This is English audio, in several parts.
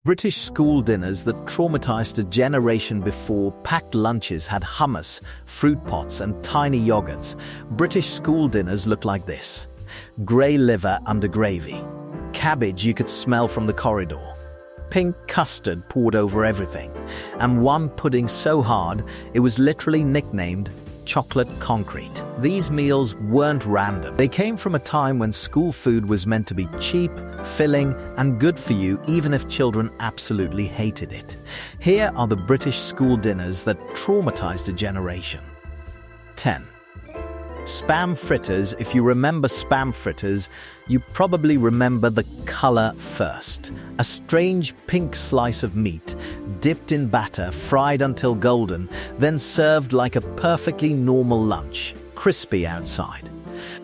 British school dinners that traumatized a generation before. Packed lunches had hummus, fruit pots and tiny yogurts. British school dinners looked like this. Grey liver under gravy. Cabbage you could smell from the corridor. Pink custard poured over everything. And one pudding so hard it was literally nicknamed chocolate concrete. These meals weren't random. They came from a time when school food was meant to be cheap, filling, and good for you, even if children absolutely hated it. Here are the British school dinners that traumatized a generation. 10. Spam fritters. If you remember spam fritters, you probably remember the color first. A strange pink slice of meat, dipped in batter, fried until golden, then served like a perfectly normal lunch. Crispy outside,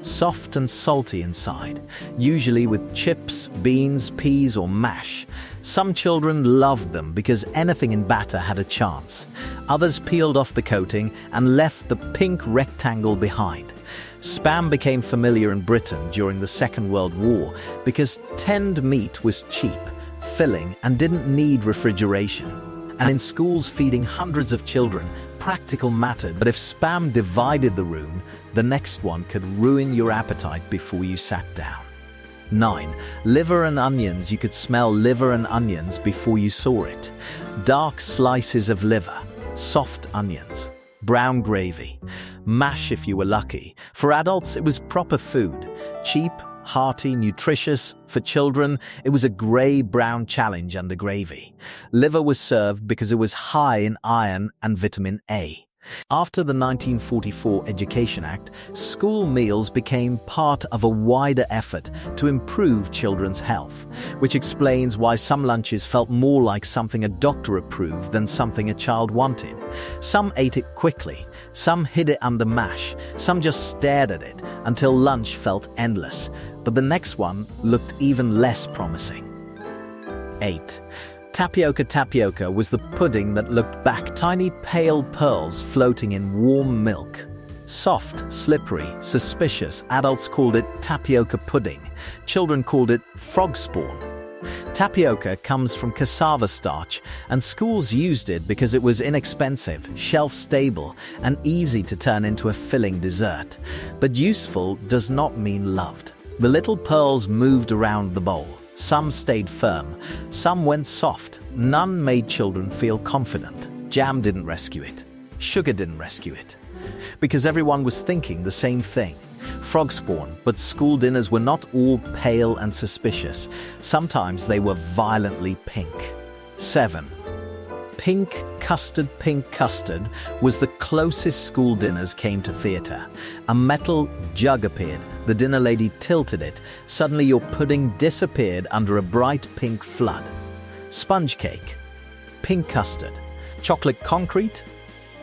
soft and salty inside, usually with chips, beans, peas or mash. Some children loved them because anything in batter had a chance. Others peeled off the coating and left the pink rectangle behind. Spam became familiar in Britain during the Second World War because tinned meat was cheap, filling and didn't need refrigeration. And in schools feeding hundreds of children, practical mattered. But if spam divided the room, the next one could ruin your appetite before you sat down. 9. Liver and onions. You could smell liver and onions before you saw it. Dark slices of liver, soft onions, brown gravy, mash if you were lucky. For adults, it was proper food. Cheap, hearty, nutritious. For children, it was a grey-brown challenge under gravy. Liver was served because it was high in iron and vitamin A. After the 1944 Education Act, school meals became part of a wider effort to improve children's health, which explains why some lunches felt more like something a doctor approved than something a child wanted. Some ate it quickly, some hid it under mash, some just stared at it until lunch felt endless, but the next one looked even less promising. 8. Tapioca. Tapioca was the pudding that looked back, tiny pale pearls floating in warm milk. Soft, slippery, suspicious. Adults called it tapioca pudding. Children called it frog spawn. Tapioca comes from cassava starch, and schools used it because it was inexpensive, shelf-stable, and easy to turn into a filling dessert. But useful does not mean loved. The little pearls moved around the bowl. Some stayed firm, some went soft. None made children feel confident. Jam didn't rescue it. Sugar didn't rescue it. Because everyone was thinking the same thing. Frog spawn, but school dinners were not all pale and suspicious. Sometimes they were violently pink. 7. Pink custard. Pink custard was the closest school dinners came to theatre. A metal jug appeared. The dinner lady tilted it. Suddenly your pudding disappeared under a bright pink flood. Sponge cake. Pink custard. Chocolate concrete.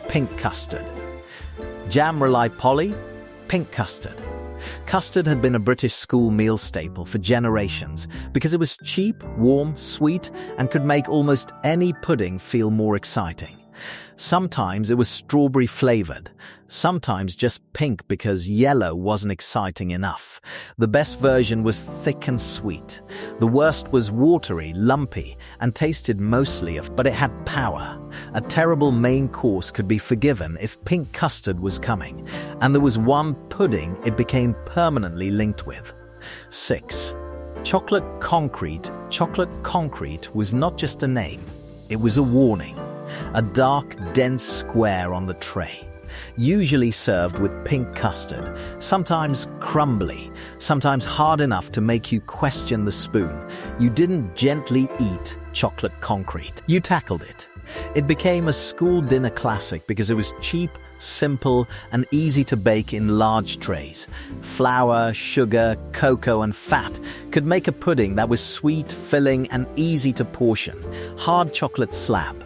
Pink custard. Jam Roly Poly. Pink custard. Custard had been a British school meal staple for generations because it was cheap, warm, sweet, and could make almost any pudding feel more exciting. Sometimes it was strawberry flavored, sometimes just pink because yellow wasn't exciting enough. The best version was thick and sweet. The worst was watery, lumpy, and tasted mostly of, but it had power. A terrible main course could be forgiven if pink custard was coming, and there was one pudding it became permanently linked with. 6. Chocolate concrete. Chocolate concrete was not just a name, it was a warning. A dark, dense square on the tray, usually served with pink custard, sometimes crumbly, sometimes hard enough to make you question the spoon. You didn't gently eat chocolate concrete, you tackled it. It became a school dinner classic because it was cheap, simple, and easy to bake in large trays. Flour, sugar, cocoa, and fat could make a pudding that was sweet, filling, and easy to portion. Hard chocolate slab.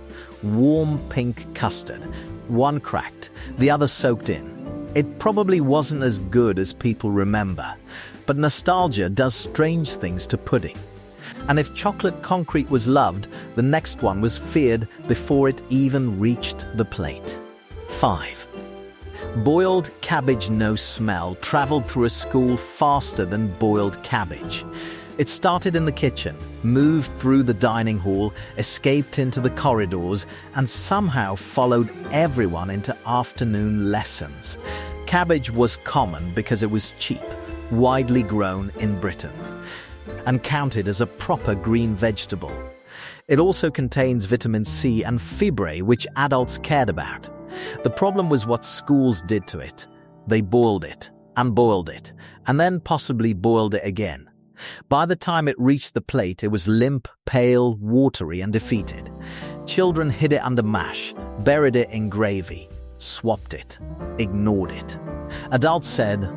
Warm pink custard. One cracked, the other soaked in. It probably wasn't as good as people remember, but nostalgia does strange things to pudding. And if chocolate concrete was loved, the next one was feared before it even reached the plate. 5. Boiled cabbage. No smell traveled through a school faster than boiled cabbage. It started in the kitchen, moved through the dining hall, escaped into the corridors, and somehow followed everyone into afternoon lessons. Cabbage was common because it was cheap, widely grown in Britain, and counted as a proper green vegetable. It also contains vitamin C and fibre, which adults cared about. The problem was what schools did to it. They boiled it, and boiled it, and then possibly boiled it again. By the time it reached the plate, it was limp, pale, watery, and defeated. Children hid it under mash, buried it in gravy, swapped it, ignored it. Adults said,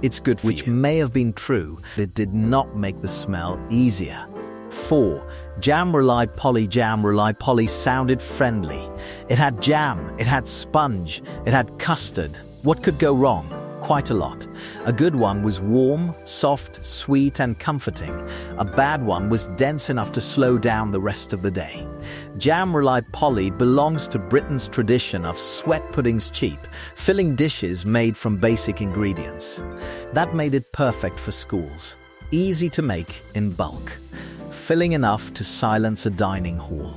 "It's good for you," which may have been true, but it did not make the smell easier. 4. Jam Roly Poly. Jam Roly Poly sounded friendly. It had jam, it had sponge, it had custard. What could go wrong? Quite a lot. A good one was warm, soft, sweet, and comforting. A bad one was dense enough to slow down the rest of the day. Jam Roly Poly belongs to Britain's tradition of sweat puddings cheap, filling dishes made from basic ingredients. That made it perfect for schools. Easy to make in bulk, filling enough to silence a dining hall.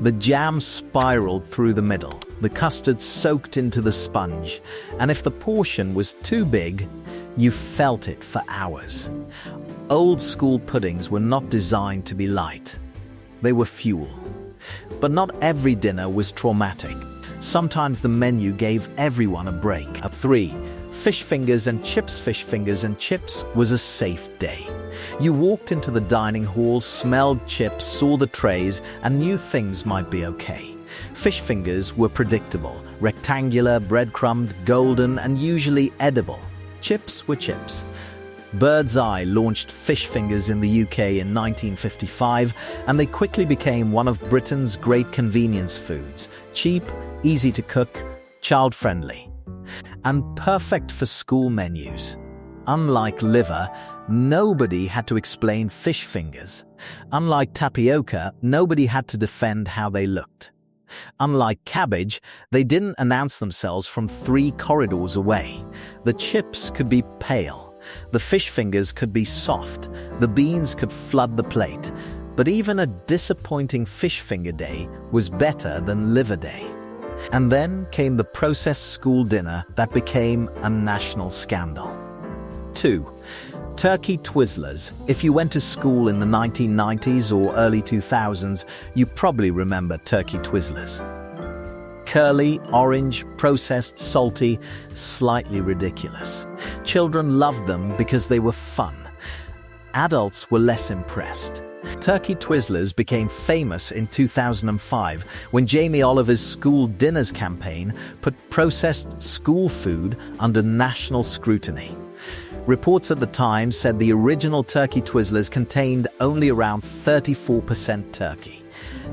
The jam spiraled through the middle, the custard soaked into the sponge, and if the portion was too big, you felt it for hours. Old school puddings were not designed to be light. They were fuel. But not every dinner was traumatic. Sometimes the menu gave everyone a break. 3. Fish fingers and chips. Fish fingers and chips was a safe day. You walked into the dining hall, smelled chips, saw the trays, and knew things might be okay. Fish fingers were predictable, rectangular, breadcrumbed, golden, and usually edible. Chips were chips. Bird's Eye launched fish fingers in the UK in 1955, and they quickly became one of Britain's great convenience foods. Cheap, easy to cook, child-friendly, and perfect for school menus. Unlike liver, nobody had to explain fish fingers. Unlike tapioca, nobody had to defend how they looked. Unlike cabbage, they didn't announce themselves from 3 corridors away. The chips could be pale. The fish fingers could be soft. The beans could flood the plate. But even a disappointing fish finger day was better than liver day. And then came the processed school dinner that became a national scandal. 2. Turkey Twizzlers. If you went to school in the 1990s or early 2000s, you probably remember Turkey Twizzlers. Curly, orange, processed, salty, slightly ridiculous. Children loved them because they were fun. Adults were less impressed. Turkey Twizzlers became famous in 2005 when Jamie Oliver's School Dinners campaign put processed school food under national scrutiny. Reports at the time said the original Turkey Twizzlers contained only around 34% turkey.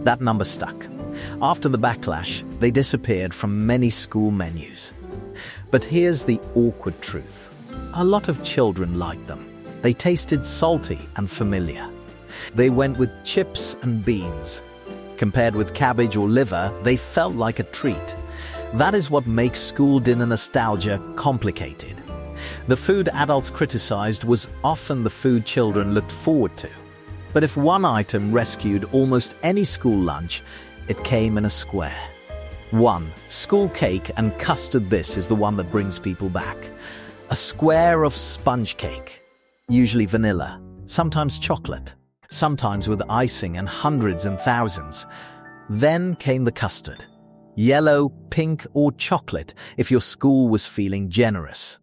That number stuck. After the backlash, they disappeared from many school menus. But here's the awkward truth. A lot of children liked them. They tasted salty and familiar. They went with chips and beans. Compared with cabbage or liver, they felt like a treat. That is what makes school dinner nostalgia complicated. The food adults criticized was often the food children looked forward to. But if one item rescued almost any school lunch, it came in a square. 1. School cake and custard. This is the one that brings people back. A square of sponge cake, usually vanilla, sometimes chocolate, sometimes with icing and hundreds and thousands. Then came the custard. Yellow, pink, or chocolate if your school was feeling generous.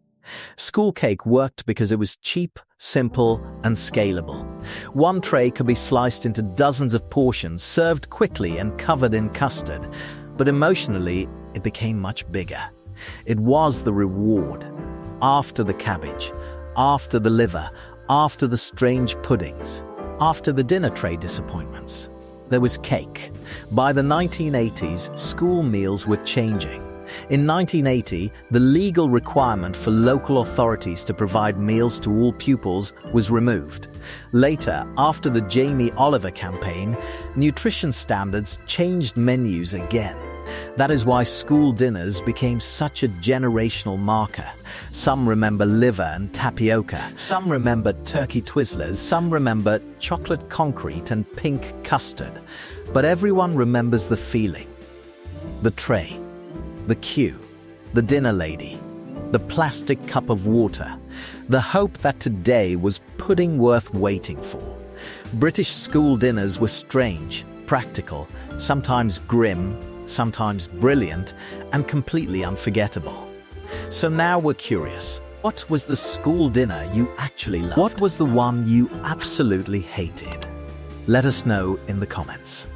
School cake worked because it was cheap, simple, and scalable. One tray could be sliced into dozens of portions, served quickly and covered in custard. But emotionally, it became much bigger. It was the reward. After the cabbage, after the liver, after the strange puddings, after the dinner tray disappointments, there was cake. By the 1980s, school meals were changing. In 1980, the legal requirement for local authorities to provide meals to all pupils was removed. Later, after the Jamie Oliver campaign, nutrition standards changed menus again. That is why school dinners became such a generational marker. Some remember liver and tapioca, some remember turkey Twizzlers, some remember chocolate concrete and pink custard. But everyone remembers the feeling. The tray, the queue, the dinner lady, the plastic cup of water, the hope that today was pudding worth waiting for. British school dinners were strange, practical, sometimes grim, sometimes brilliant, and completely unforgettable. So now we're curious. What was the school dinner you actually loved? What was the one you absolutely hated? Let us know in the comments.